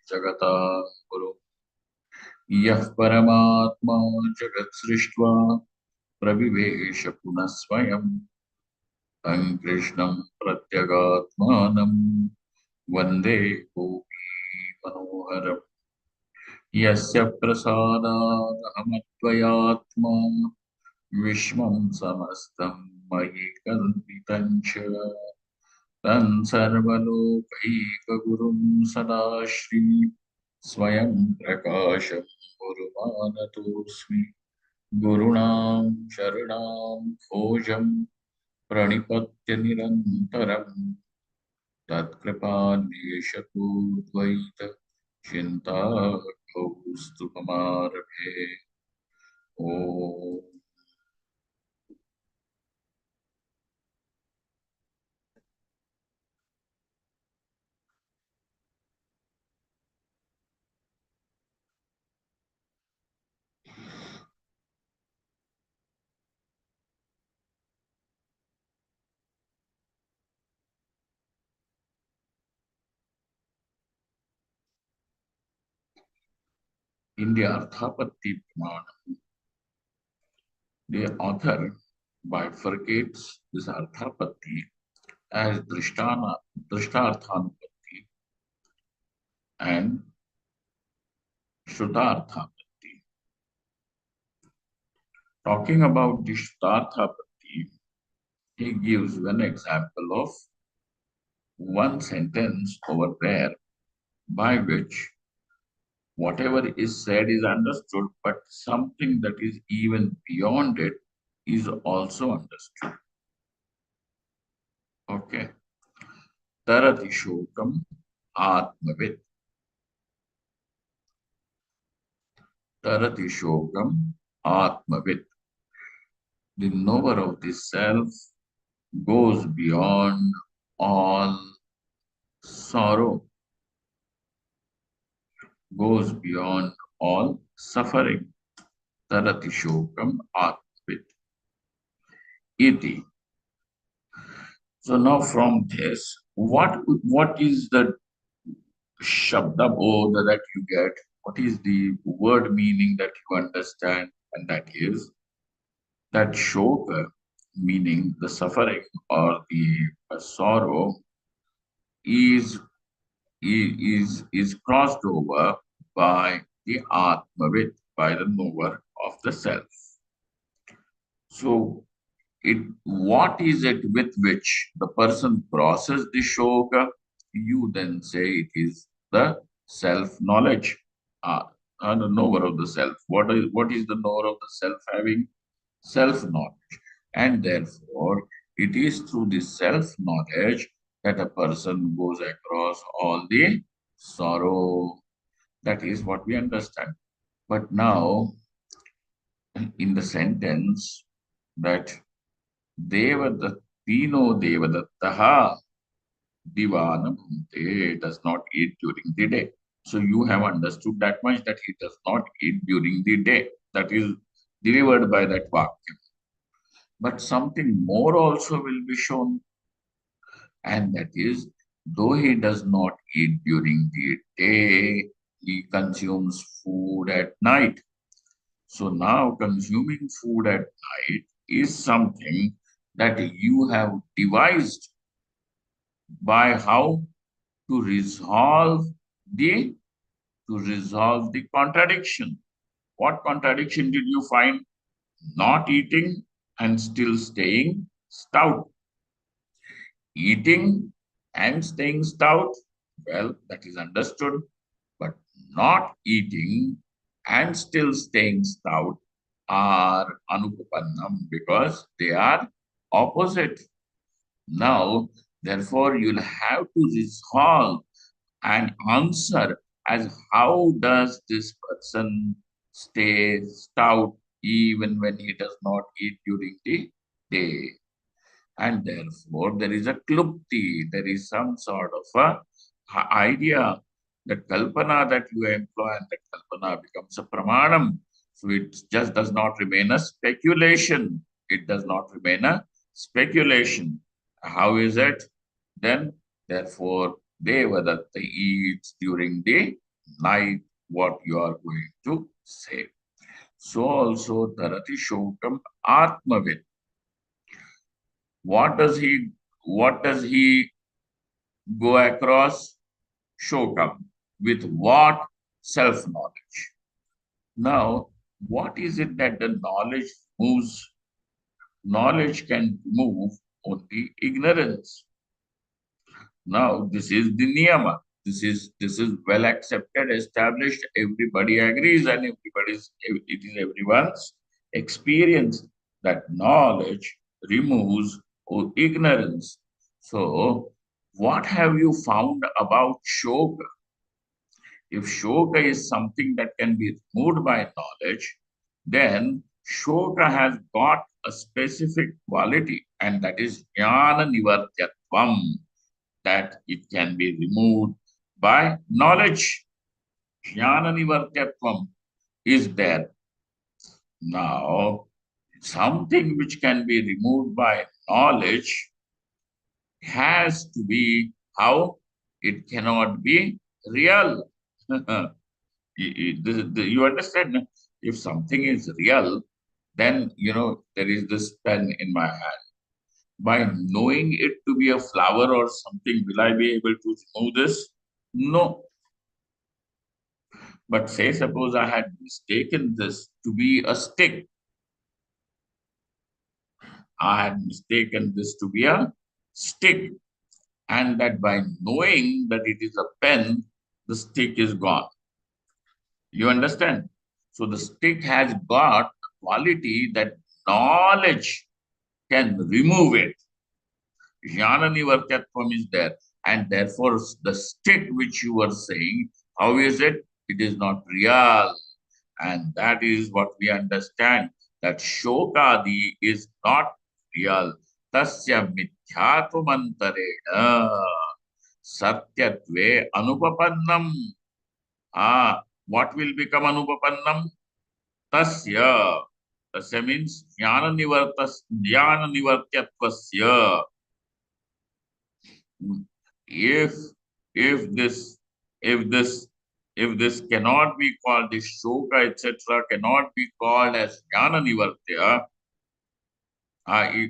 जगता गुरु यः परमात्मा जगत्सृष्ट्वा प्रविवेश पुनः स्वयं तं कृष्णं प्रत्यगात्मानं वन्दे गोपी मनोहरम् यस्य प्रसादादहमद्वयात्मा विश्वं समस्तं मयि कल्पितं च तं सर्वलोकैकगुरुं सदाश्री स्वयं प्रकाशं गुरुमानतोऽस्मि गुरूणां शरणां खोजं प्रणिपत्य निरन्तरम् तत्कृपान्वेषतो द्वैत चिन्ताकौस्तुभमारभे ॐ In the Arthapatti Pramana, the author bifurcates this Arthapatti as Drishtarthanupatti and Shrutarthapatti. Talking about the Shrutarthapatti, he gives one example of one sentence over there by which whatever is said is understood, but something that is even beyond it is also understood. Okay. Tarati Shokam Atmavit. Tarati Shokam Atmavit. The knower of the self goes beyond all sorrow, goes beyond all suffering. Tarati Shokam Atmavit. Iti. So now from this, what is the Shabda bodha that you get? What is the word meaning that you understand? And that is that shoka, meaning the suffering or the sorrow, is, is crossed over by the Atmavit, by the knower of the self. So what is it with which the person crosses the shoka? You then say it is the self-knowledge, the knower of the self. What is the knower of the self having? Self-knowledge. And therefore, it is through the self-knowledge that a person goes across all the sorrow. That is what we understand. But now, in the sentence that Devadattino Devadattaha Divana Bhunte does not eat during the day. So you have understood that much, that he does not eat during the day. That is delivered by that Vakya. But something more also will be shown, and that is, though he does not eat during the day, he consumes food at night. So now consuming food at night is something that you have devised by how to the resolve the contradiction. What contradiction did you find? Not eating and still staying stout. Eating and staying stout, well, that is understood, but not eating and still staying stout are anupannam because they are opposite. Now, therefore, you'll have to resolve and answer as how does this person stay stout even when he does not eat during the day. And therefore, there is a klupti, there is some sort of idea, that kalpana that you employ, and that kalpana becomes a pramanam. So it just does not remain a speculation. It does not remain a speculation. How is it? Then, therefore, Devadatta eats during the night what you are going to say. So also Tarati Shokam Atmavit. What does he go across? Shokam. With what? Self-knowledge. Now, what is it that the knowledge moves? Knowledge can move only ignorance. Now, this is the niyama. This is well accepted, established. Everybody agrees, and it is everyone's experience that knowledge removes ignorance. So, what have you found about shoka? If shoka is something that can be removed by knowledge, then shoka has got a specific quality, and that is jnana nivartyatvam, that it can be removed by knowledge. Jnana nivartyatvam is there. Now, something which can be removed by knowledge has to be how? It cannot be real. You understand? If something is real, then there is this pen in my hand. By knowing it to be a flower or something, will I be able to remove this? No. But say, suppose I had mistaken this to be a stick. I had mistaken this to be a stick. And that by knowing that it is a pen, the stick is gone. You understand? So the stick has got a quality that knowledge can remove it. Jnana nivartyatvam is there. And therefore, the stick which you were saying, how is it? It is not real. And that is what we understand, that Shokadi is not real. Tasya mithyatvamantarena satyatve anupapannam. What will become anupapannam? Tasya. Tasya means jnana nivartyatvasya. If if this if this if this cannot be called, this shoka etc. cannot be called as jnana nivartya,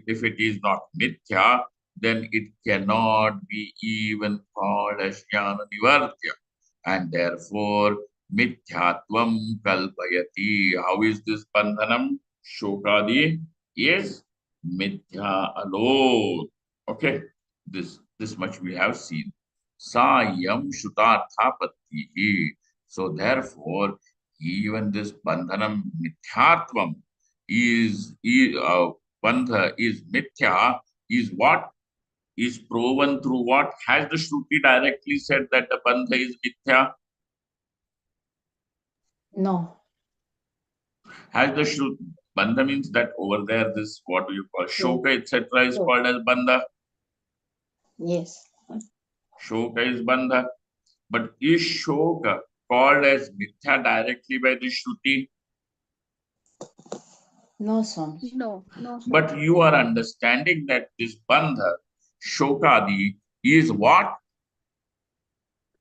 if it is not mithya, then it cannot be even called as jnana nivartya, and therefore mithyatvam kalpayati. How is this bandhanam? Shokadi is mithya alone. Okay, this much we have seen. Sayam shutarthapattihi. So therefore, even this bandhanam mithyatvam is bandha is mithya, is what? Is proven through what? Has the Shruti directly said that the bandha is mithya? No. Has the Shruti, bandha means that over there, this, what do you call, shoka etc. is called as bandha. Yes. Shoka is bandha. But is shoka called as mithya directly by the Shruti? No, son. No. But you are understanding that this bandha, shokadi, is what?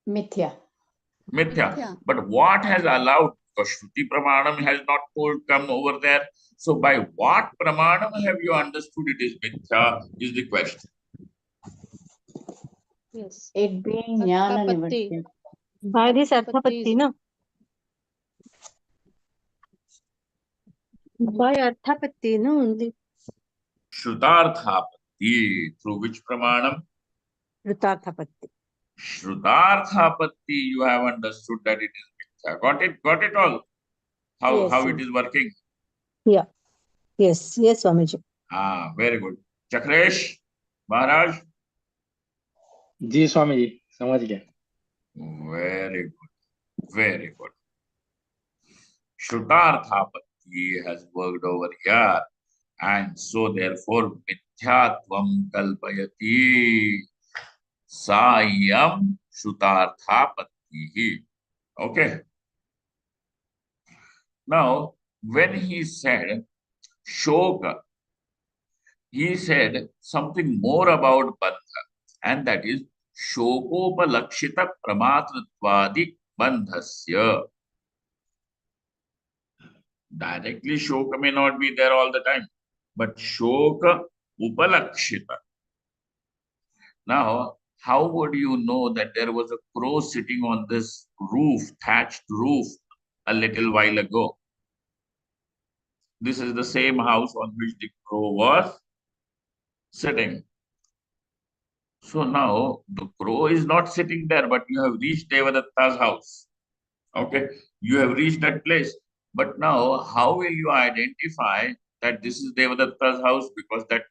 Mithya. Mithya. But what has allowed? Because Shruti Pramanam has not told come over there. So by what Pramanam have you understood it is Mithya is the question. Yes. It being jnana Arthapatti. nivartya. By this Arthapatti, no? By Arthapatti, no? Only Shrutarthapatti. Through which Pramanam? Rutarthapatti. Shrutarthapatti, you have understood that it is Mithya. Got it? Got it all? Yes, How yes. it is working? Yeah. Yes, Swamiji. Very good. Chakresh, Maharaj? जी स्वामी जी समझ गया. Very good. Very good. Shrutarthapatti has worked over here. And so therefore mithyatvam kalpayati. Sayam Shrutarthapatti. Okay. Now, when he said shoka, he said something more about bandha, and that is shokopalakshita pramatrtvadi bandhasya. Directly shoka may not be there all the time, but shoka upalakshita. Now, how would you know that there was a crow sitting on this roof, thatched roof, a little while ago? This is the same house on which the crow was sitting. So now the crow is not sitting there, but you have reached Devadatta's house. Okay, you have reached that place. But now, how will you identify that this is Devadatta's house? Because that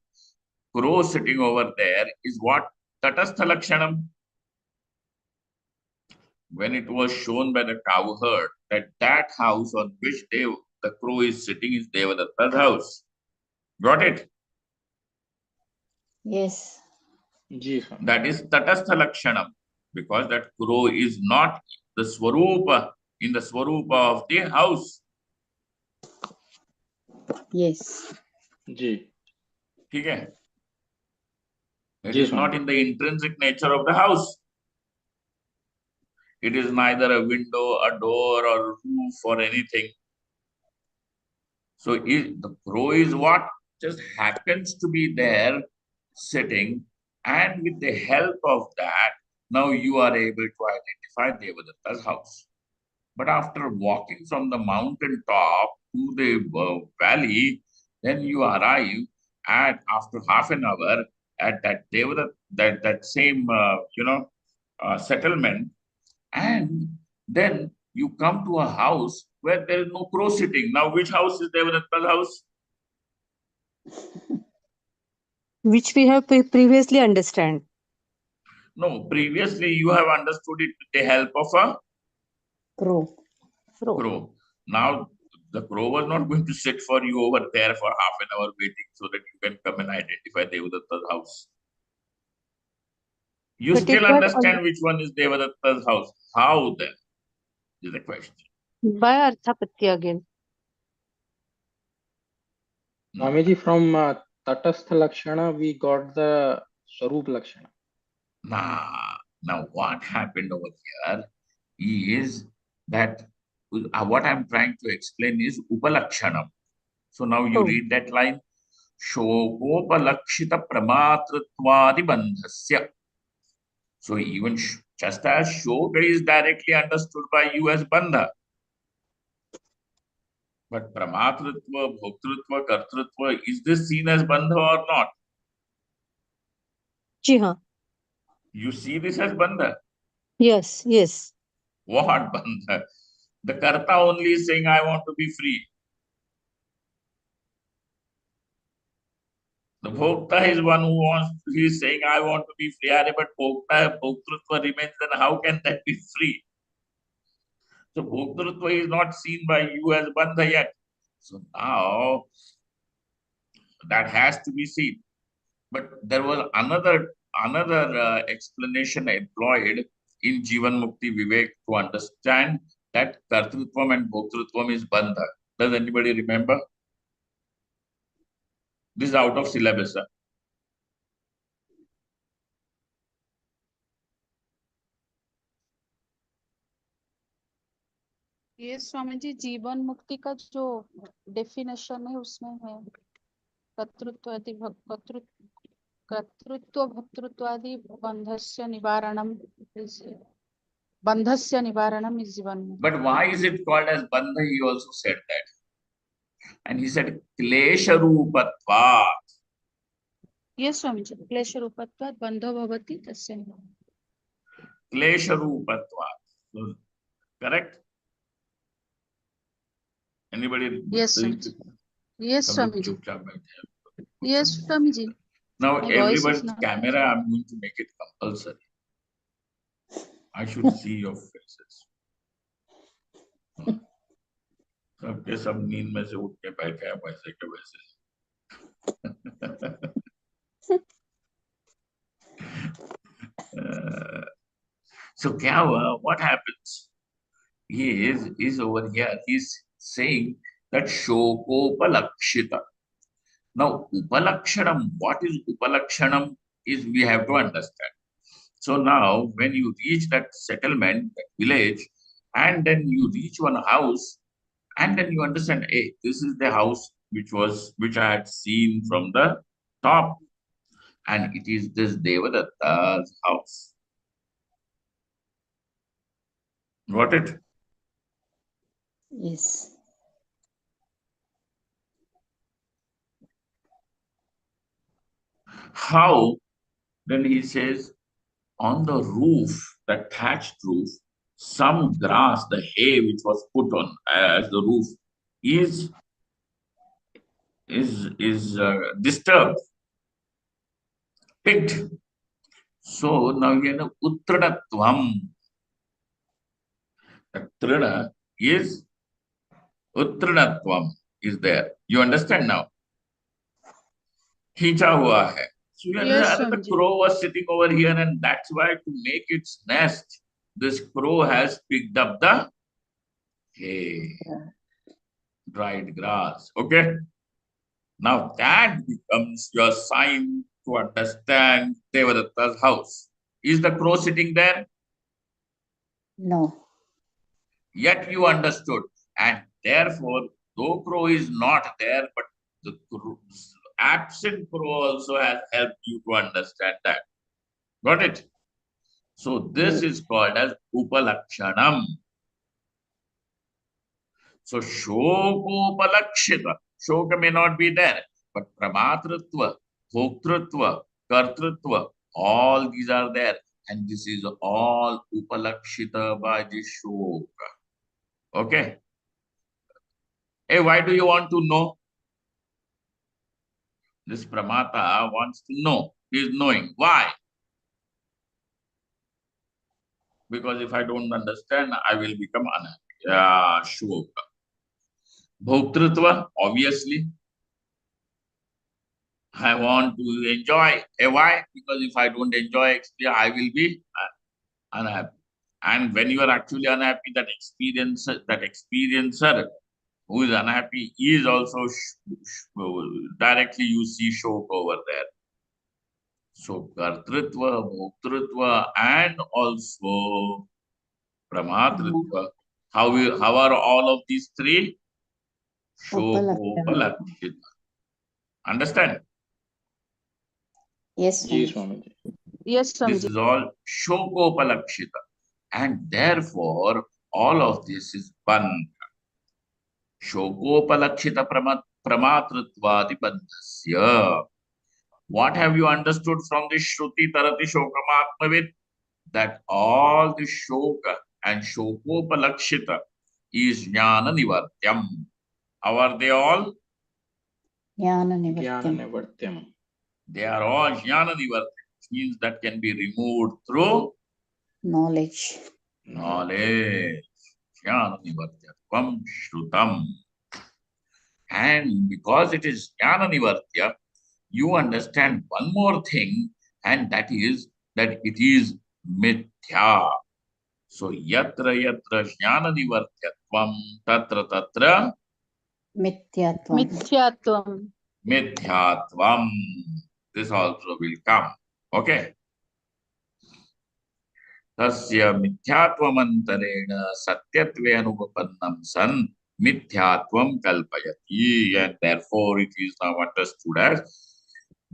crow sitting over there is what? Tatastha Lakshanam. When it was shown by the cowherd that that house on which the crow is sitting is Devadatta's house. Got it? Yes. Ji Swami That is Tatastha Lakshanam. Because that crow is not the Swarupa, in the Swarupa of the house. Yes. जी ठीक है? It ji is not Swami in the intrinsic nature of the house. It is neither a window, a door, or a roof, or anything. So the crow is what? Just happens to be there sitting, and with the help of that, now you are able to identify Devadatta's house. But after walking from the mountain top to the valley, then you arrive at after half an hour at that that same settlement, and then you come to a house where there is no crow sitting. Now, which house is Devadatta's house? Which we have previously understand. No, previously you have understood it with the help of a Crow. crow. Now, the crow was not going to sit for you over there for half an hour waiting so that you can come and identify Devadatta's house. You But it still got understand which one is Devadatta's house. How then is the question. by Arthapatti again. Swami ji from तटस्थ लक्षणा we got the Swarup Lakshana. Now what happened over here is that what I'm trying to explain is Upalakshanam. So now you Oh. read that line. Shokopalakshita pramatrutvadi bandhasya. So even just as shoka is directly understood by you as bandha, but pramatrutva, bhoktrutva, kartrutva, is this seen as bandha or not? जी हाँ. You see this as bandha. Yes, yes. What bandha? The karta only is saying, I want to be free. The bhokta is one who wants, he is saying, I want to be free. But bhokta, bhoktrutva remains, then how can that be free? So bhoktrutva is not seen by you as bandha yet. So now that has to be seen. But there was another explanation employed in Jivan Mukti Vivek to understand that Kartrutvam and Bhoktrutvam is bandha. Does anybody remember? This is out of syllabus. ये स्वामी जी जीवन मुक्ति का जो definition है उसमें है कर्तृत्वादि कर्तृत्व भक्तृत्वादि बंधस्य निवारणम इस जीवन में. But why is it called as bandha? He also said that. And he said, Klesha Rupatvat. ये स्वामी जी क्लेश रूपत्वात् बंधो भवति तस्य निवारणम. Klesha Rupatvat. So, correct? Anybody? Yes, Swami ji. Yes, सब लोग स्वामी जी. चुपचाप बैठे हैं. Yes, Swami ji. Now, My voice is everybody's not. camera, I'm going to make it compulsory. I should see your faces. सबके सब नींद में से उठ के बैठे हैं वैसे के वैसे. So क्या हुआ? What happens? He is over here. He's saying that shokopalakshita. Now, upalakshanam, what is upalakshanam is we have to understand. So now, when you reach that settlement, that village, And then you reach one house, and then you understand, hey, this is the house which I had seen from the top, and it is this Devadatta's house. Got it? Yes. How? Then he says, on the roof, the thatched roof, some grass, the hay which was put on as the roof, is disturbed, picked. So now you know Uttranatvam. The Trina is Uttranatvam is there. You understand now? खींचा हुआ है. So you Yes, understand, the Swamiji. crow was sitting over here, and that's why to make its nest, this crow has picked up the hay, dried grass. Okay. Now that becomes your sign to understand Devadatta's house. Is the crow sitting there? No. Yet you understood. And therefore, though crow is not there, but the absent crow also has helped you to understand that. Got it? So this Yes. is called as Upalakshanam. So Shokopalakshita. Shoka may not be there, but Pramatritva, Bhoktritva, Kartritva, all these are there. And this is all Upalakshita by the Shoka. Okay? Hey, why do you want to know? This Pramata wants to know. He is knowing. Why? Because if I don't understand, I will become unhappy. Shoka. Bhoktritva, obviously. I want to enjoy. Why? Because if I don't enjoy, I will be unhappy. And when you are actually unhappy, that experiencer who is unhappy is also directly you see Shok over there. So Kartritva, Bhoktritva, and also Pramatritva. How are all of these three? Shokopalakshita. Understand? Yes, Ji, Swamiji. Swamiji. Yes, This Swamiji. is all Shokopalakshita. And therefore, all of this is Bandha. Shokopalakshita Pramatruttvadi Bandhasya. What have you understood from the Shruti Tarati Shokamatmavid? That all the Shoka and Shokopalakshita is Jnana Nivartyam. How are they all? Jnana Jnana Nivartyam. Nivartyam. They are all Jnana Nivartyam, which means that can be removed through Knowledge. knowledge. Jnana Nivartyatvam Shrutam. And because it is Jnana Nivartya, you understand one more thing, and that is that it is Mithya. So Yatra Yatra Jnana Nivartyatvam Tatra Tatra Mithyatvam. Mithyatvam. Mithyatvam. This also will come. Okay. Tasya mithyatvamantareण satyatve anupapannam san mithyatvam kalpayati, and therefore it is now understood as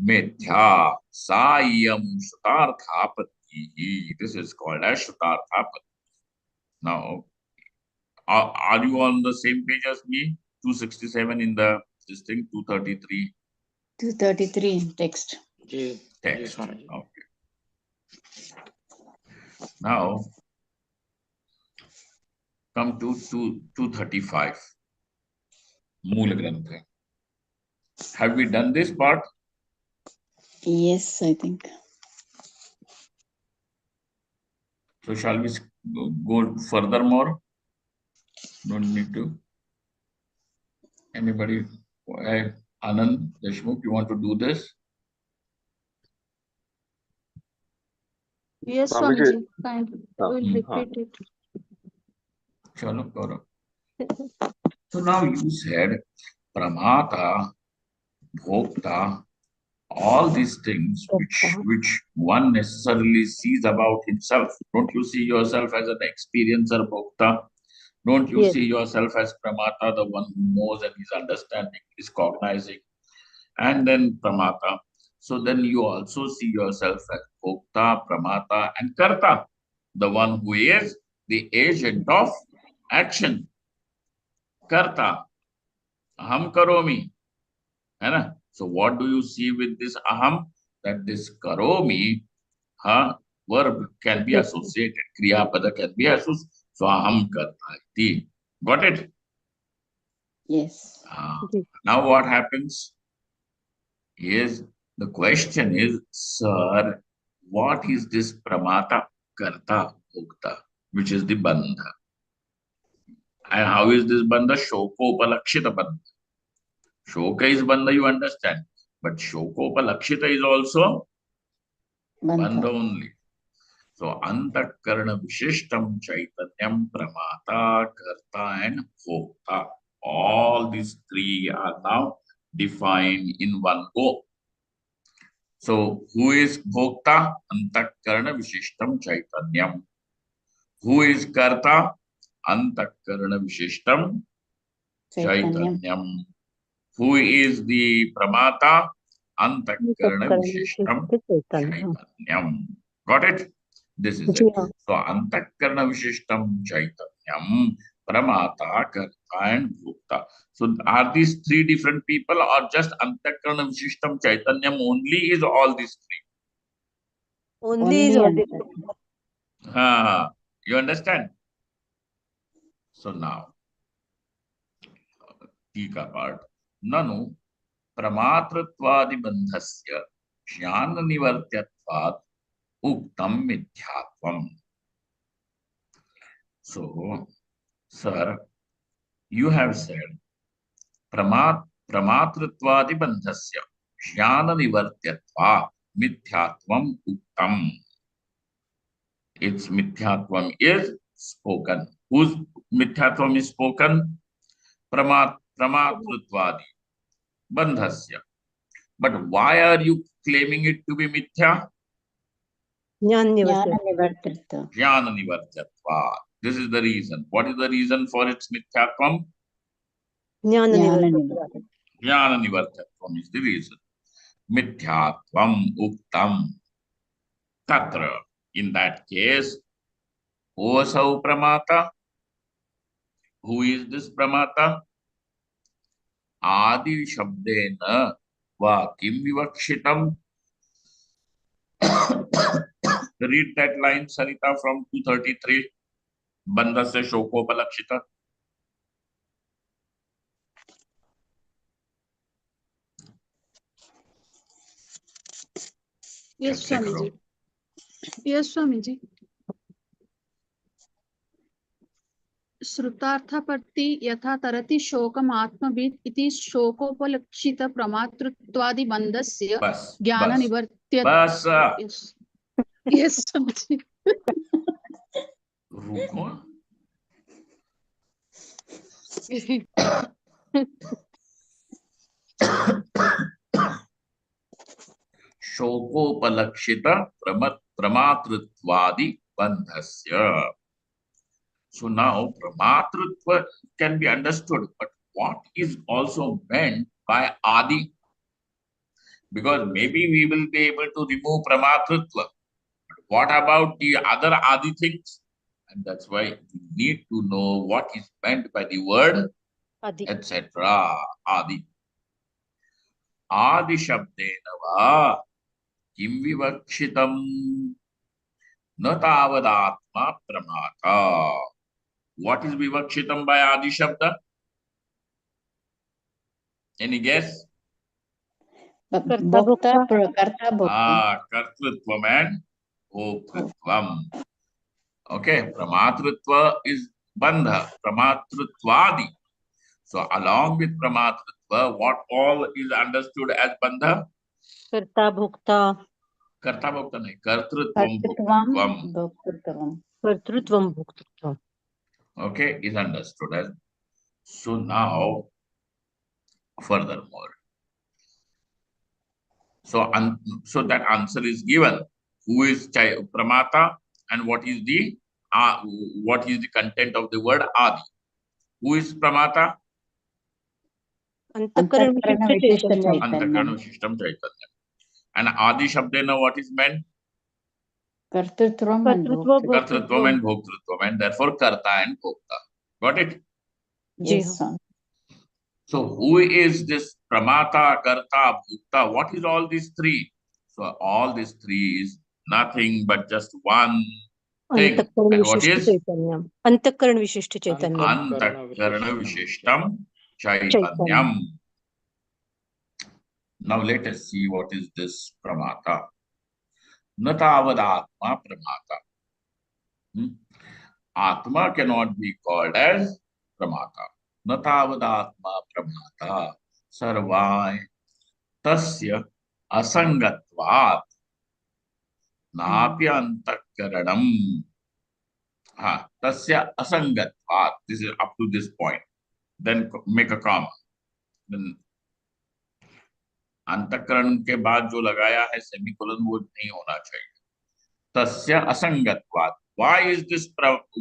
mithya sayam shrutarthapati. This is called as shrutarthapati. Now, are you on the same page as me? 267 in the this thing, 233 233 in text. Ji, text. Swamiji. Okay. Now, come to 235. Moola Grantha. Have we done this part? Yes, I think. So shall we go furthermore? Don't need to. Anybody? Anand Deshmukh, you want to do this? Yes, Swamiji. Swamiji. Kindly. I will repeat it. Chalo, Gaurav. So now you said Pramata, Bhokta, all these things which one necessarily sees about himself. Don't you see yourself as an experiencer, Bhokta? Don't you Yes. see yourself as Pramata, the one who knows and is understanding, is cognizing, and then Pramata? So then you also see yourself as Bhokta, Pramata, and Karta, the one who is the agent of action. Karta, aham karomi, है ना? So what do you see with this aham? That this karomi, verb can be Yes. associated, kriya pada can be associated. So aham karta iti. Got it? Yes. Yes. Now what happens is, the question is, sir, what is this pramata, karta, bhokta, which is the bandha? And how is this bandha? Shokopalakshita bandha. Shoka is bandha, you understand. But Shokopalakshita is also bandha Bandha. only. So antakarana vishishtam chaitanyam pramata, karta, and bhokta. All these three are now defined in one go. So who is bhokta? Antakarana vishishtam chaitanyam. Who is karta? Antakarana vishishtam Chaitanyam. chaitanyam. Who is the pramata? Antakarana vishishtam Chaitanya. chaitanyam. Got it? This is it. Yeah. So antakarana vishishtam chaitanyam, pramata, karta, and bhokta. So are these three different people, or just antakarana vishishtam chaitanyam only is all these three? Only is Only all Anta. You understand? So now, tika part. Nanu pramatrtvadibandhasya jnana nivartyatvat uktam mithyatvam. So, sir, you have said pramatrtvadibandhasya jnana nivartyatvat mithyatvam uktam. Its mithyatvam is spoken. Whose mithyatvam is spoken? Pramatrtvadi bandhasya. But why are you claiming it to be mithya? Jnana Jnana nivartyate. nivartritva. Jnana nivartyatva. This is the reason. What is the reason for its mithyatvam? Jnana Jnana nivartyate. nivartritva. Jnana nivartyatvam is the reason. Mithyatvam uktam. Tatra. In that case, osau pramata. Who is this pramata? Adi shabdena va kim vivakshitam. Read that line, Sarita, from 233. Bandhasya shokopalakshita. Yes, Check it Swamiji. out. Yes, Swamiji. श्रुतार्थपत्ति यथा तरति शोकम आत्मविद इति शोकोपलक्षित प्रमातृत्वादि बंधस्य Bas. ज्ञान Bas. निवर्त्य Bas. Yes yes समझी रुको. Shokopalakshita pramatrittvadi bandhasya. So now pramatritva can be understood, but what is also meant by adi? Because maybe we will be able to remove pramatritva. What about the other adi things? And that's why we need to know what is meant by the word, Adi. etc. Adi. Adi shabdena va kim vivakshitam na tavadatma pramata. What is vivakshitam by adi shabda? Any guess? Karta Bhokta, bhokta. karta bhokta. Kartritvam and bhoktritvam. Okay, pramatritva is bandha, pramatritvadi. So along with pramatritva, what all is understood as bandha? Karta bhokta. Karta bhokta nahi, kartritvam Kartritvam, bhoktritvam. bhoktritvam. Kartrutvam bhoktritvam. Okay, is understood as. So now, furthermore, so that answer is given. Who is pramata and what is the what is the content of the word Adi? Who is Pramata? Antakaran Antakarana Vishishta Vishishta Chaitanyam. Antakarana Chaitanyam. Vishishtam Chaitanyam. And Adi Shabdena, what is meant? Kartrutvam and Kartrutva Bhoktrutvam. Kartrutvam and Bhoktrutva. Bhoktrutvam, and therefore Karta and Bhokta. Got it? Ji Yes, हाँ. Swami. So who is this Pramata, Karta, Bhokta? What is all these three? So all these three is nothing but just one thing. Antakaran And what Vishishta is? Chaitanyam. Antakaran Vishishta Chaitanyam. Antakarana Vishishtam Chaitanyam. Chaitanyam. Now let us see what is this Pramata. Natavad Atma Pramata. Atma cannot be called as Pramata. Natavad Atma Pramata. Sarvai Tasya Asangatvat. Napi Antakaranam. Tasya Asangatvat. This is up to this point. Then make a comma. Then अंतःकरण के बाद जो लगाया है semicolon वो नहीं होना चाहिए. तस्य असंगत्वात्. Why is this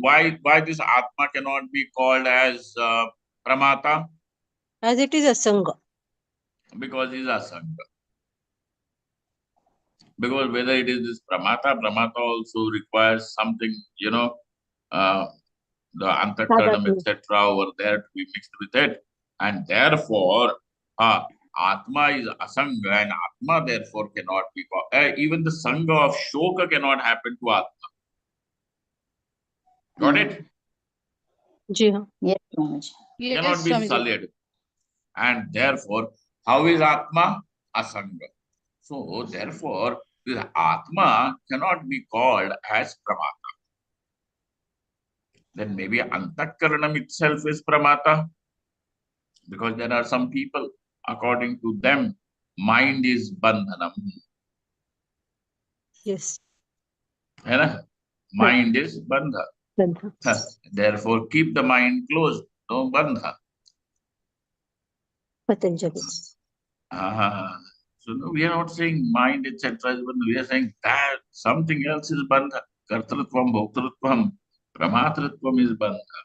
why this atma cannot be called as pramata? As it is Asanga. Because it is asanga. Because whether it is this pramata also requires something, the antakaranam Tadatmya. etc. over there to be mixed with it, and therefore Atma is asanga, and Atma therefore cannot be called. Even the sanga of shoka cannot happen to Atma. Got it? Ji हाँ. Yes, Swamiji. Cannot be sullied. And therefore, how is Atma? Asanga. So therefore, this Atma cannot be called as Pramata. Then maybe Antakaranam itself is Pramata. Because there are some people, according to them, mind is Bandhanam. Yes. है ना? Mind is Bandha. Bandha. Therefore, keep the mind closed. No Bandha. Patanjali. So no, we are not saying mind, etc. is Bandha. We are saying that something else is Bandha. Kartrutvam, Bhoktrutvam, Pramatritvam is Bandha.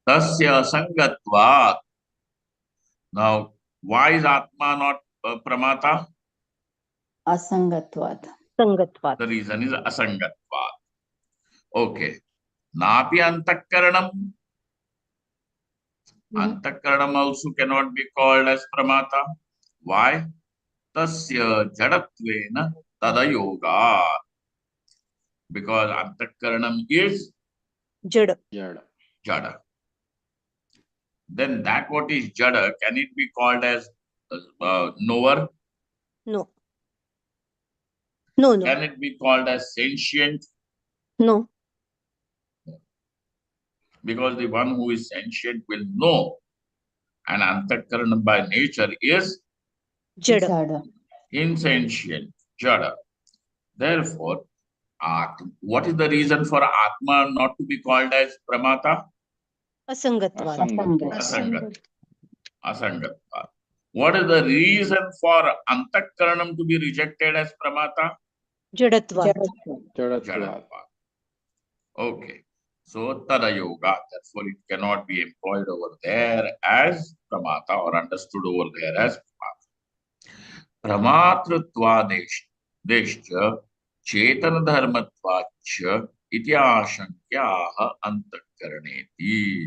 Tasya Sangatvat. Now, why is Atma not Pramata? Asangatvat. Sangatvat. The reason is Asangatvat. Okay. Napi Antakaranam. Antakaranam also cannot be called as Pramata. Why? Tasya Jadatvena Tadayoga. Because Antakaranam is Jada. Jada. Then that what is Jada, can it be called as knower? No. No, no. Can it be called as sentient? No. Because the one who is sentient will know. And Antakaranam by nature is Jada. Jada. insentient, Jada. Therefore, what is the reason for Atma not to be called as Pramata? Asangatvat. Asangat. Asangatva. What is the reason for Antakaranam to be rejected as Pramata? Jadatvat. Jadatva. Okay. So, Tadayoga. Therefore, it cannot be employed over there as Pramata or understood over there as Pramata. Pramatrutva Chetan Dharmatvacha iti ashankyaha antakaraneti.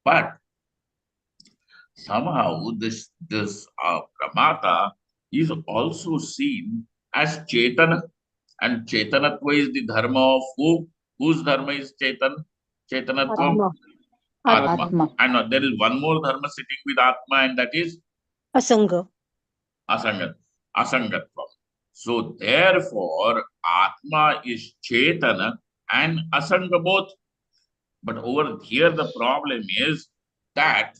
But somehow this Pramata is also seen as Chetana, and Chetanatva is the dharma of who? Whose dharma is Chetan? Chetanatvam? Atma. Atma. And there is one more dharma sitting with Atma, and that is Asanga. Asangatva. So therefore, Atma is Chetana and Asanga both. But over here, the problem is that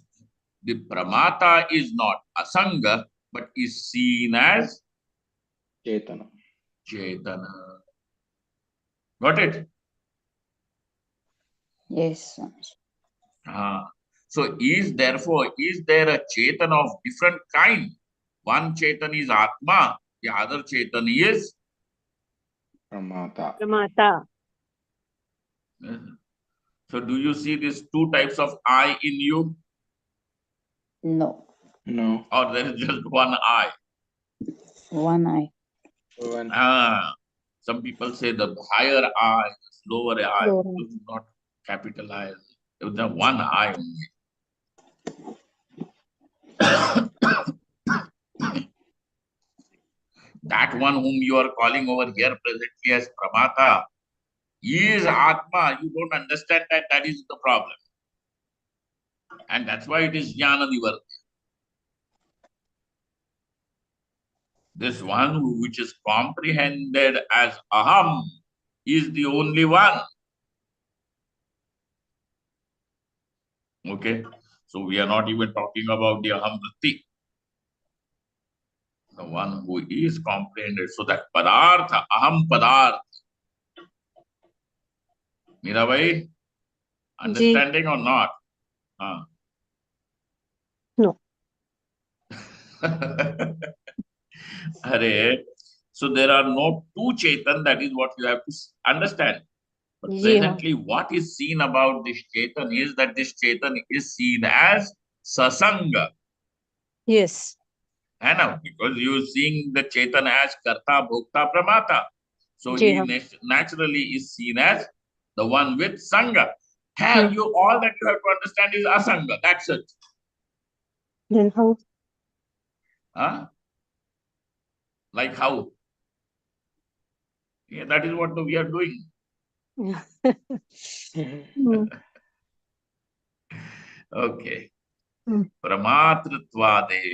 the Pramata is not Asanga, but is seen as Chetana. Got it? Yes, Swamiji. So is there a Chetan of different kind? One Chetan is Atma The other Chaitanya is. Pramata. Pramata. So do you see these two types of I in you, No. No. or there is just one I? One eye. One. Some people say the higher I, the lower I. Lower. Do not capitalize. It's the one I only. That one whom you are calling over here presently as Pramata is Atma. You don't understand that. That is the problem. And that's why it is Jnana Nivarti. This one which is comprehended as Aham is the only one. Okay. So we are not even talking about the Aham Vritti. The one who is comprehended. So that Padartha, Aham Padartha. Mirabai, understanding or not? No. Hare. So there are no two Chetan, that is what you have to understand. But Yeah. presently, what is seen about this Chetan is that this Chetan is seen as Sasanga. Yes. And now, because you are seeing the Chetan as Karta, Bhokta, Pramata. So Ji he हाँ. naturally is seen as the one with Sangha. Hmm. You all that you have to understand is Asanga. That's it. Then how? Huh? Like how? Yeah, that is what we are doing. Yeah. Mhm. Hmm. Okay. Hmm. प्रमातृत्वादेः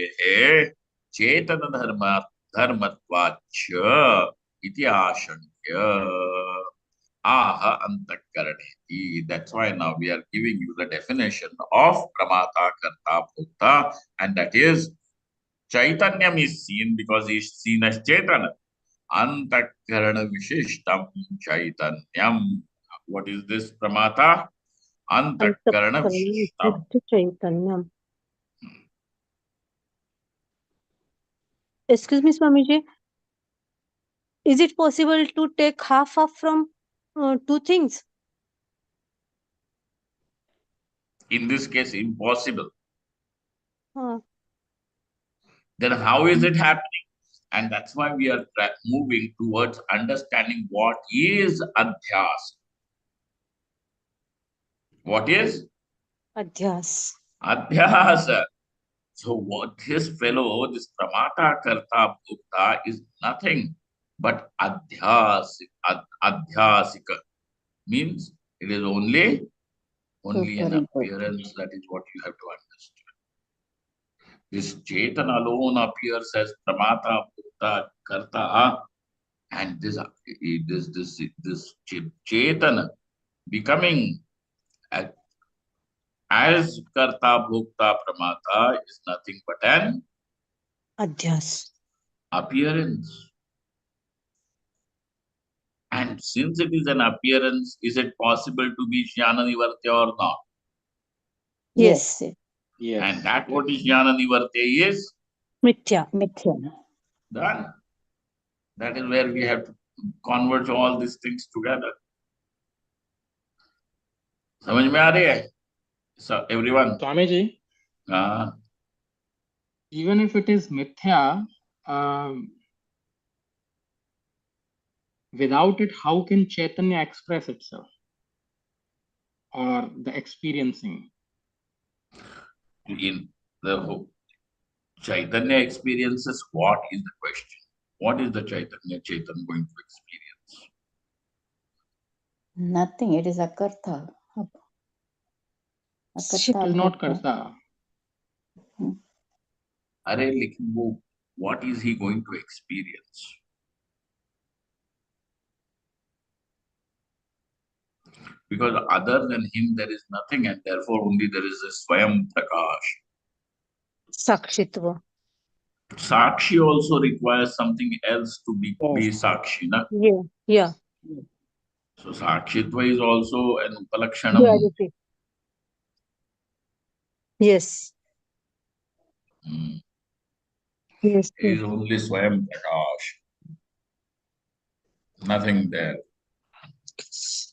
चेतन धर्मत्वाच्च इति आशंक्य आह अंतःकरणेति. That's why now we are giving you the definition of pramata, karta, bhokta, and that is chaitanyam is seen because he is seen as chaitanya. Antःkarana vishishtam chaitanyam. What is this pramata? Antःkarana अंतःकरण vishishtam. विशिष्ट चैतन्यम. Excuse me, Swamiji. Is it possible to take half from two things? In this case, impossible. Uh, Then how is it happening? And that's why we are moving towards understanding what is adhyas. What is Adhyas. adhyas? So what this fellow, this pramata, karta, bhukta is nothing but adhyasika. Means it is only an Very good. appearance. That is what you have to understand. This Chetan alone appears as pramata, bhukta, karta, and this Chetan becoming as karta, bhokta, pramata is nothing but an Adhyas. appearance. And since it is an appearance, is it possible to be jnana nivartya or not? Yes. Yes. Yes. And that it what is. is jnana nivartya is Mithya. Mithya. done. That is where we have to converge all these things together. समझ में आ रही है? So everyone, Swamiji, uh, even if it is mithya, without it, how can Chaitanya express itself or the experiencing? in the Chaitanya experiences, what is the question? What is the Chaitanya going to experience? Nothing. It is akarta. It is not karta. अरे लेकिन वो what is he going to experience? Because other than him there is nothing, and therefore only there is a Swayam Prakash. Sakshitva. Sakshi also requires something else to be Yes. Sakshi. Na? Yeah. Yeah. So Sakshitva is also an Upalakshanam. Duality. Yes. Hmm. Yes. is only Swayam Prakash. Nothing there.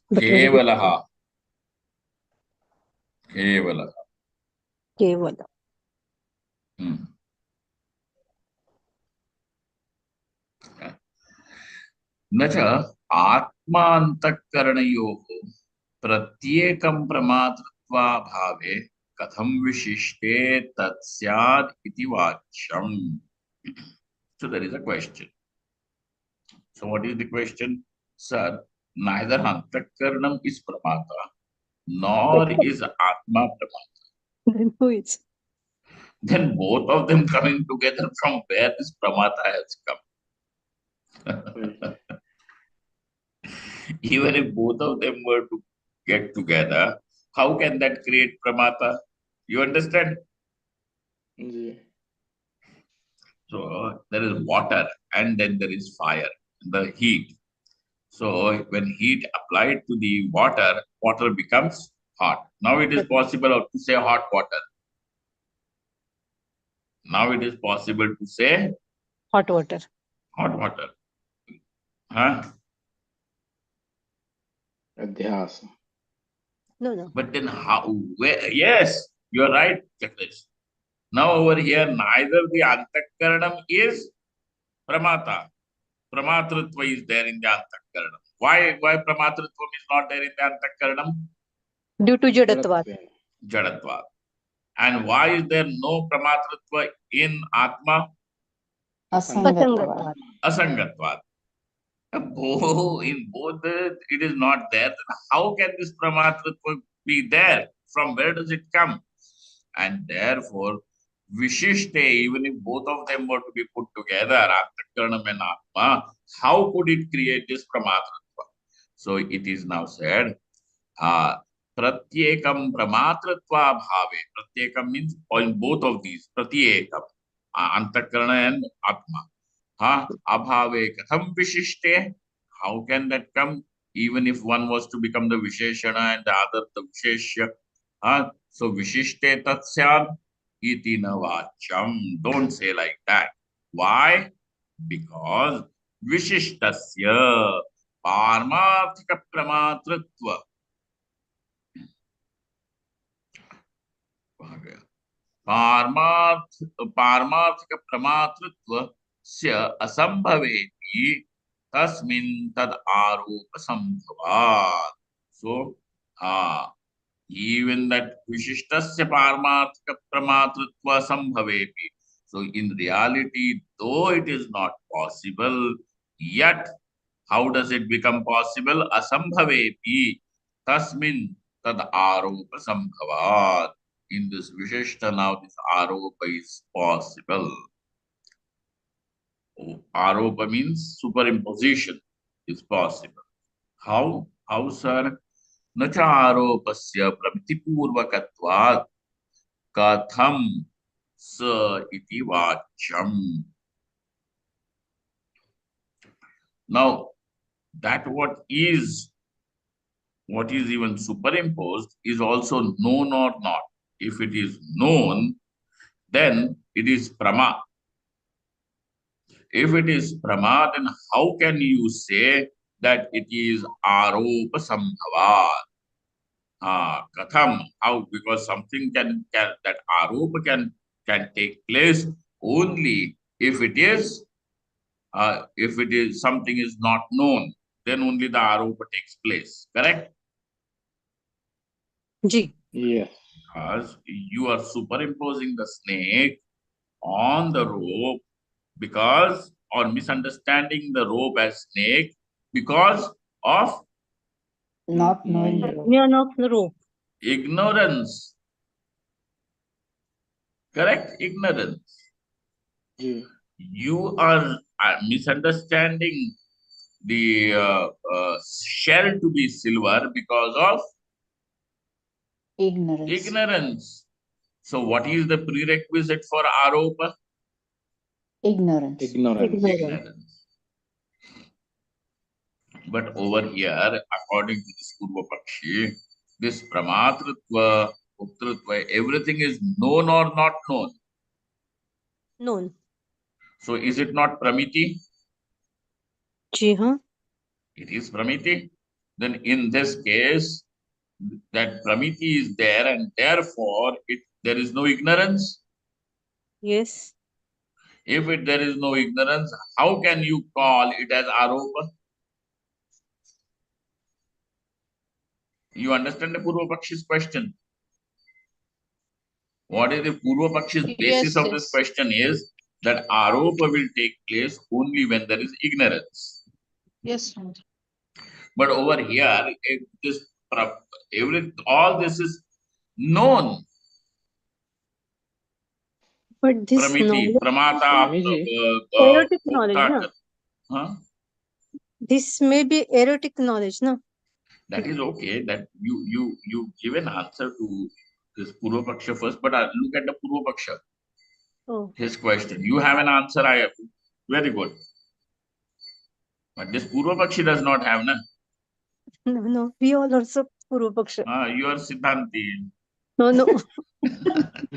But very good. Kevalaha. Kevalaha. Kevala. Hmm. न च आत्मान्तःकरणयोः प्रत्येकं प्रमातृत्वाभावे कथं विशिष्टे तत् स्यात् इति वाच्यम्. So there is a question. So what is the question? Sir, neither Antakaranam is Pramata, nor is Atma Pramata. Then who is? Then both of them coming together, from where this Pramata has come? Right. Even if both of them were to get together, how can that create Pramata? You understand? Ji. So there is water and then there is fire, the heat. So when heat applied to the water, water becomes hot. Now it is possible to say hot water. Now it is possible to say Hot water. hot water. Huh? अध्यास. No. But then how? Where? Yes, you are right, Chakresh. Now over here, neither the Antakaranam is Pramata. Pramatritva is there in the Antakaranam. Why Pramatritvam is not there in the Antakaranam? Due to Jadatvat. जड़त्वेन. Jadatva. And why is there no Pramatritva in Atma? Asangatvat. Asangatva. In both it is not there. Then how can this Pramatritva be there? From where does it come? And therefore, Vishishte, even if both of them were to be put together, Antakaranam and Atma, how could it create this Pramatritva? So it is now said, Pratyekam Pramatritva Bhave. Pratyekam means in both of these, Pratyekam, Antakarana and Atma. Abhave katham vishishte. How can that come? Even if one was to become the Visheshana and the other the Visheshya. So vishishte tatsyad iti na vacham. Don't say like that. Why? Because vishishtasya parmarthika pramatritva. पारमार्थिक प्रमातृत्व से असंभवेति तस्मिन् तद आरोप संभवात्. So even that vishishtasya parmarthika pramatritva sambhavepi. So in reality, though it is not possible, yet how does it become possible? Asambhavepi tasmin tad aropa sambhavat. In this vishishta, now this aropa is possible. Aropa means superimposition is possible. How, sir? न च आरोपस्य प्रवृत्तिपूर्वकत्वात् कथम स इति वाच्यम्. Now, that what is even superimposed is also known or not. If it is known, then it is prama. If it is prama, then how can you say that it is aropa sambhavat? Katham, how? Because something can that aropa can take place only if it is something is not known, then only the aropa takes place. Correct? Ji. Yes. Because you are superimposing the snake on the rope because, or misunderstanding the rope as snake because of Not knowing the Knowing. rope. Union of the rope. ignorance. Correct? Ignorance. Ji. You are misunderstanding the shell to be silver because of Ignorance. ignorance. So what is the prerequisite for aropa? Ignorance. Ignorance. Ignorance. But over here, according to this Purva Pakshi, this Pramatritva, Uttritva, everything is known or not known. Known. So is it not Pramiti? जी हाँ. It is Pramiti. Then in this case, that Pramiti is there, and therefore there is no ignorance. Yes. If there is no ignorance, how can you call it as Aropa? You understand the Purva Pakshi's question? What is the Purva Pakshi's basis Yes, of this yes. question is that Aropa will take place only when there is ignorance. Yes, Swamiji. But over here, all this is known. But this Pramiti, knowledge is Pramata, Swamiji, erotic knowledge, Bhokta. na? Huh? This may be erotic knowledge, na? That is okay. That you give an answer to this Purva Paksha first, but look at the Purva Paksha. Oh, His question. You have an answer. I have. Very good. But this Purva Pakshi does not have, na? no. We all also Purva Paksha. You are Siddhanti. No, no.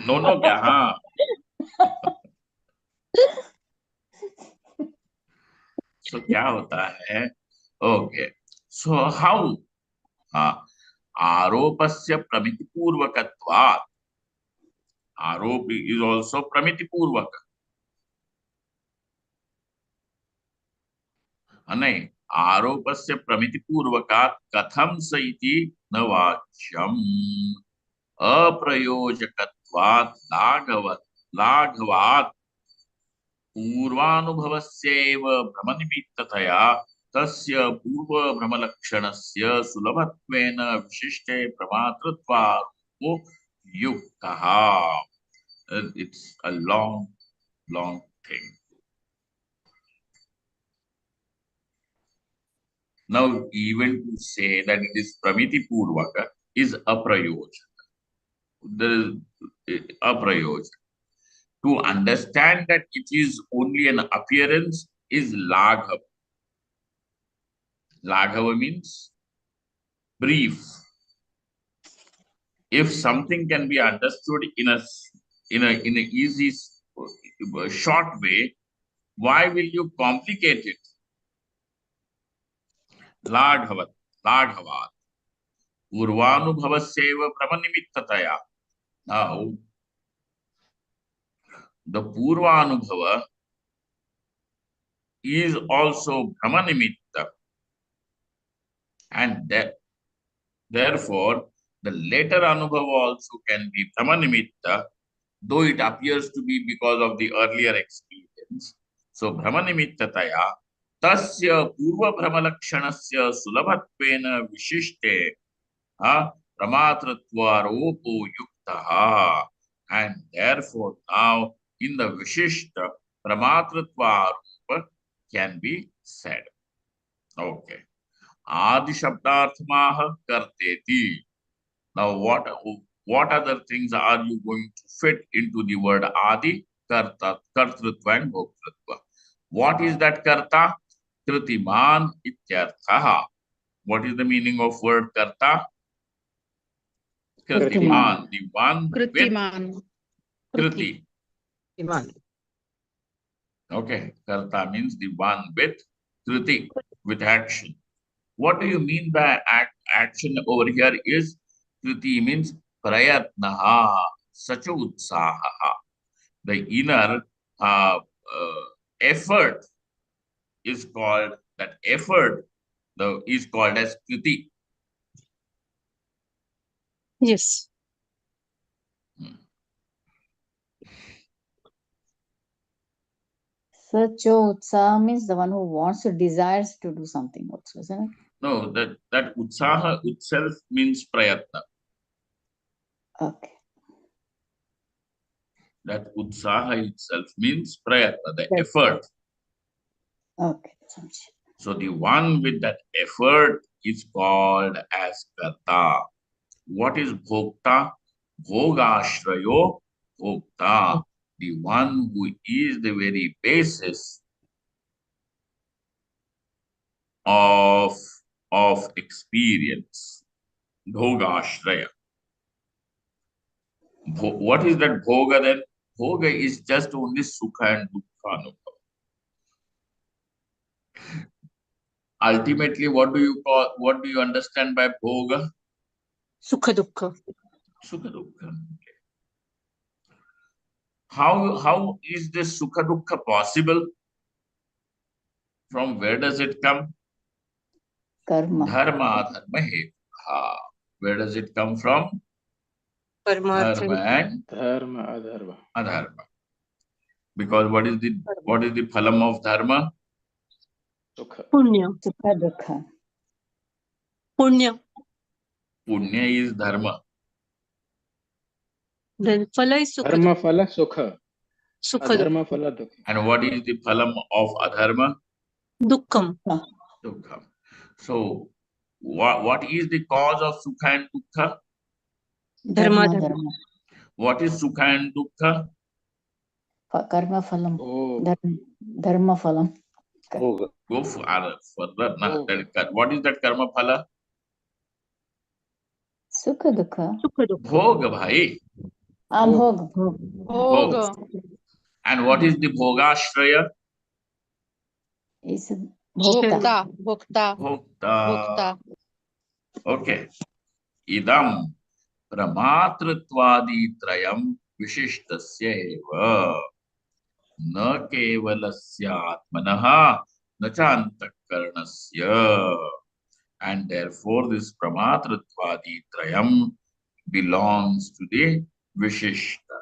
No, no, kya? हाँ. So क्या होता है? Okay. So how? आरोपस्य प्रमितिपूर्वकत्वात्. आरोप is also प्रमितिपूर्वक. नहीं, आरोपस्य प्रमितिपूर्वकात् कथं स इति न वाच्यम्. अप्रयोजकत्वात् लाघवात् पूर्वानुभवस्यैव भ्रमनिमित्ततया तस्य पूर्वभ्रमलक्षणस्य सुलभत्वेन विशिष्टे प्रमातृत्वारोपो युक्तः. It's a long thing. Now, even to say that it is Pramiti Purvaka is aprayojak. There is aprayojak. To understand that it is only an appearance is Laghava. Laghava means brief. If something can be understood in a easy, short way, why will you complicate it? Laghavat, Laghavat. Purvanubhavasyeva Brahmanimitataya. Now, the Purvanubhava is also Brahmanimitta, and therefore the later Anubhava also can be Brahmanimitta, though it appears to be because of the earlier experience. So Brahmanimitataya tasya purva brahmalakshणस्य सुलभत्वेन विशिष्टे प्रमातृत्वारोपो युक्तः, and therefore now in the Vishishta pramatritvaropa can be said. Okay. Adi Shabdarthamaha Karteti. Now what other things are you going to fit into the word Adi? Karta, Kartrutva and Bhoktritva. What is that Karta? Kritiman ityarthaha. What is the meaning of word Karta? Kritiman. Kritiman, the one with Kritiman. Kriti. Iman. Okay, Karta means the one with Kriti, with action. What do you mean by action over here is Kriti means prayatnaha, sacha utsaha. The inner effort is called, that effort is called as Kriti. Yes. Such utsaha means the one who wants or desires to do something also, isn't it? No, that utsaha itself means prayatna. Okay. That utsaha itself means prayatna, the Right. effort. Okay. So the one with that effort is called as karta. What is bhokta? Bhogashrayo bhokta. The one who is the very basis of experience. Bhogashraya. What is that bhoga then? Bhoga is just only sukha and dukkha anubhava. Ultimately, what do you understand by bhoga? Sukha dukkha. Sukha dukkha. How is this sukha dukkha possible? From where does it come? Karma. Dharma, dharma hekha. Where does it come from? Paramartha. Dharma and Dharma, adharma. adharma. Because what is the phalam of dharma? Sukha. Punya. Sukha dukha. Punya. Punya is dharma. Then phala is sukha Dharma dukkha. phala sukha. Sukha dukkha. Adharma phala dukha. And what is the phalam of adharma? Dukkham. Dukkha. So, what is the cause of sukha and dukkha? Dharma Dharma, dharma. dharma. What is sukha and dukkha? Karma phalam. Bhoga. Dharma phalam. Bhoga. Go further. Bhoga. What is that karma phala? Sukha dukha. Sukha dukkha. Bhoga, bhai. Bhog. Bhoga. And what is the bhogashraya? Is bhokta. Bhokta Bhokta. Okay. Idam pramatrtvadi trayam विशिष्टस्य एव न केवलस्य आत्मनः न च अंतःकरणस्य. And therefore this pramatratvadi trayam belongs to the vishishta,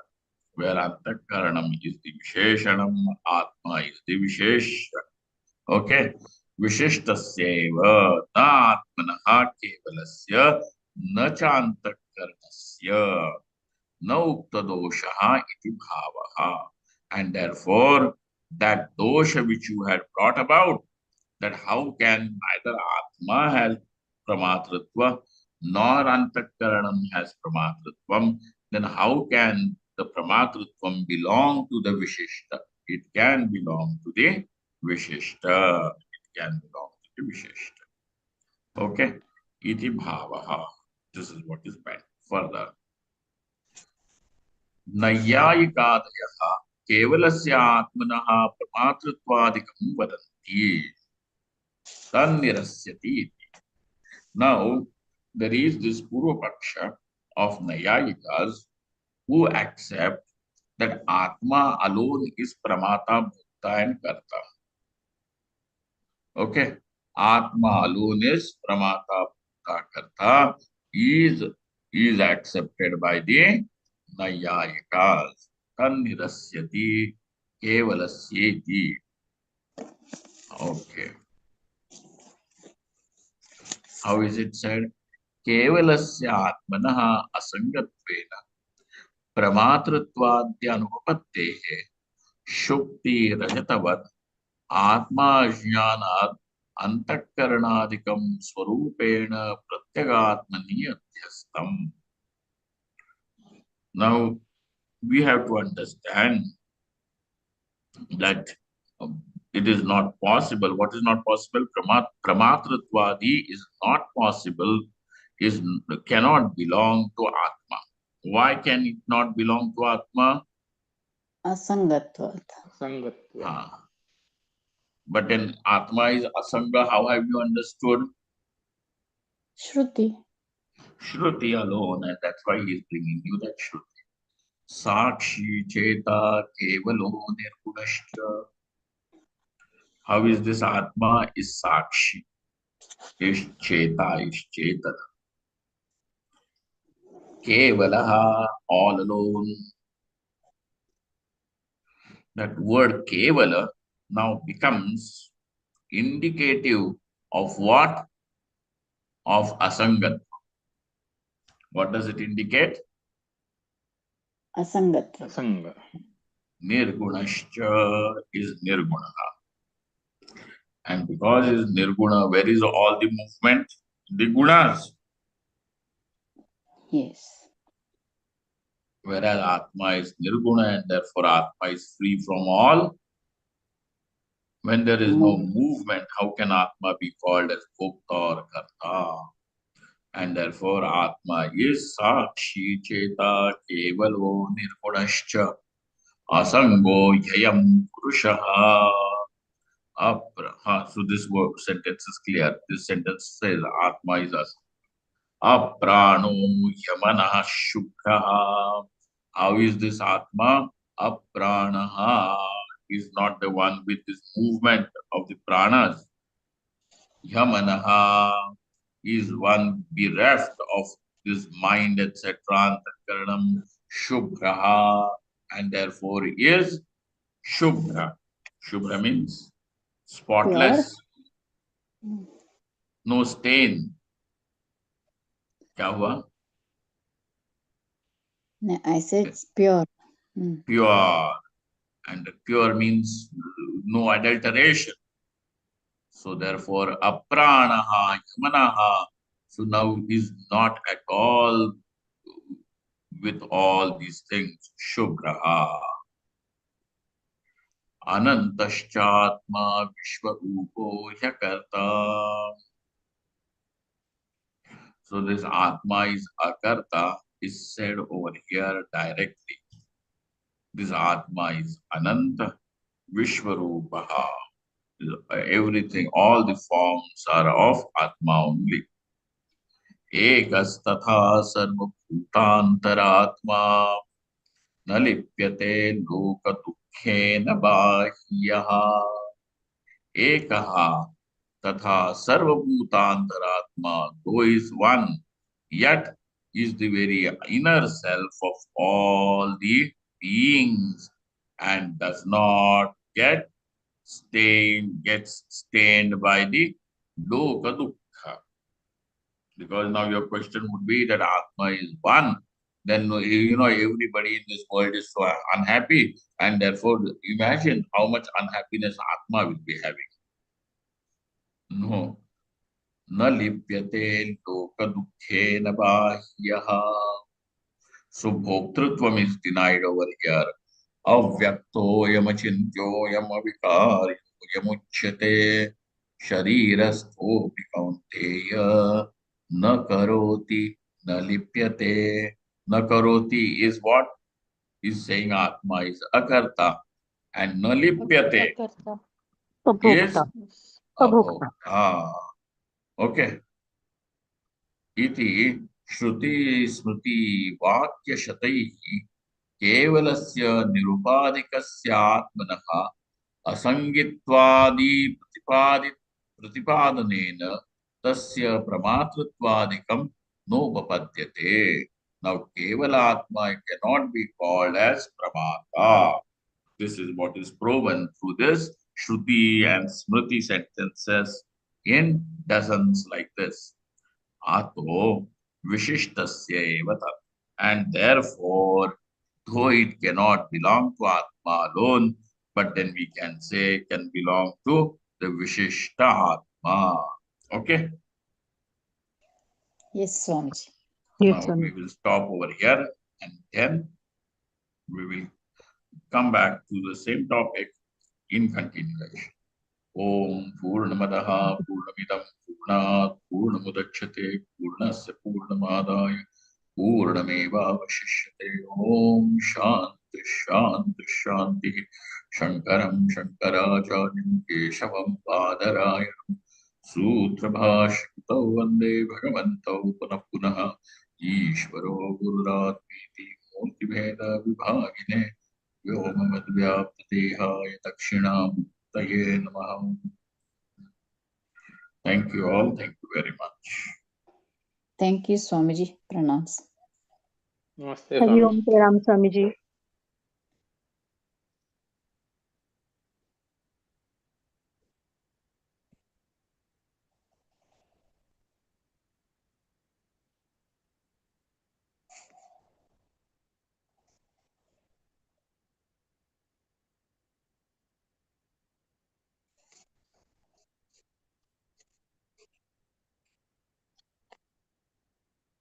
where antakaranam is the visheshanam, atma is the vishesha. Okay. Vishishtasyeva na atmanah kevalasya na cha antakaranasya na ukta doshaha iti bhavaha. And therefore that dosha which you had brought about, that how can neither Atma has pramatratva nor Antakaranam has pramatratvam, then how can the pramatratvam belong to the Vishishta? It can belong to the Vishishta. It can belong to the Vishishta. Okay? Iti bhavaha. This is what is meant. Further. नैयायिकादयः केवलस्य आत्मनः प्रमातृत्वादिकं वदन्ति तन्निरस्यति. Now, there is this Purva Paksha of Nayayikas who accept that Atma alone is Pramata, Bhukta and Karta. Okay? Atma alone is Pramata, Bhukta, Karta is accepted by the Nayayikas. Tannirasyati Kevalasyeti. Okay. How is it said? केवलस्य आत्मनः असंगत्वेन प्रमातृत्वाद्यनुपपत्तेः शुक्तिरजतवत् आत्मा ज्ञानात् अंतःकरणादिकं स्वरूपेण प्रत्यगात्मनि अध्यस्तम्. Now we have to understand that it is not possible. What is not possible? Pramatratvadi is not possible, cannot belong to Atma. Why can it not belong to Atma? Asangatvat. Sangatva. But then Atma is Asanga. How have you understood? Shruti. Shruti alone, and that's why he is bringing you that Shruti. Sakshi Cheta Kevalo Nirgunashcha. How is this Atma? Is Sakshi. Is Cheta, is Chetana. Kevalaha, all alone. That word Kevala now becomes indicative of what? Of Asangat. What does it indicate? Asangatva. Asanga. Nirgunashcha is Nirgunaha. And because it is Nirguna, where is all the movement? The gunas. Yes. Whereas Atma is Nirguna and therefore Atma is free from all. When there is no movement, how can Atma be called as Bhokta or Karta? And therefore Atma is Sakshi Cheta Kevalo Nirgunashcha Asango Yayam Purushaha. So this word sentence is clear. This sentence says Atma is us. Aprano yamana shukha. How is this Atma? Apranaha is not the one with this movement of the pranas. Yamanaha is one bereft of this mind, etc. Antakaranam Shubhraha, and therefore is Shubhra. Shubhra means Pure. spotless, no stain. क्या हुआ? No, I said it's pure. Pure, and pure means no adulteration. So therefore, apranaha, yamanaha. So now is not at all with all these things. Shubhraha. Anantaschatma Vishwarupo Hyakarta. So this Atma is Akarta is said over here directly. This Atma is Ananta Vishwarupaha. Everything, all the forms are of Atma only. Ekastatha sarvabhutantaratma na lipyate loka dukkhena bahyaha. Ekaha Tatha Sarvabhutantaratma, though is one, yet is the very inner self of all the beings and does not gets stained by the Loka Dukkha. Because now your question would be that Atma is one, then everybody in this world is so unhappy, and therefore imagine how much unhappiness Atma will be having. No. न लिप्यते लोकदुःखेन बाह्यः. So bhoktritvam is denied over here. Avyaktoyamachintyoyam avikaryoyamuchyate sharirasthopi kaunteya na karoti na lipyate. Na karoti is what? Is saying Atma is akarta, and na lipyate Akarta. is Abhokta. Abhokta. abhokta. Okay. इति श्रुति स्मृति वाक्य शतैः केवलस्य निरुपाधिकस्य आत्मनः असंगित्वादि प्रतिपादनेन तस्य प्रमातृत्वादिकं नोपपद्यते. Now Kevalatma cannot be called as Pramata. This is what is proven through this Shruti and Smriti sentences in dozens like this. Ato Vishishtasya eva tat. And therefore, though it cannot belong to Atma alone, but then we can say can belong to the Vishishta Atma. Okay? Yes, Swamiji. Yes, Now Swami. we will stop over here and then we will come back to the same topic in continuation. Om Purnamadaha Purnamidam Purnat Purnamudachyate Purnasya Purnamadaya Purnamevavashishyate. Om Shanti Shanti Shanti. Shankaram Shankaracharyam Keshavam Padarayanam Sutrabhashitau Vande Bhagavantau Punah Punah Ishvaro Gururatmiti Murtibheda Vibhagine Vyomavadvyaptadehaaya Dakshinamurtaye Namaha. Thank you all. Thank you very much. Thank you, Swamiji. Pranams. Namaste, Hari Swami. Om Ram Swamiji.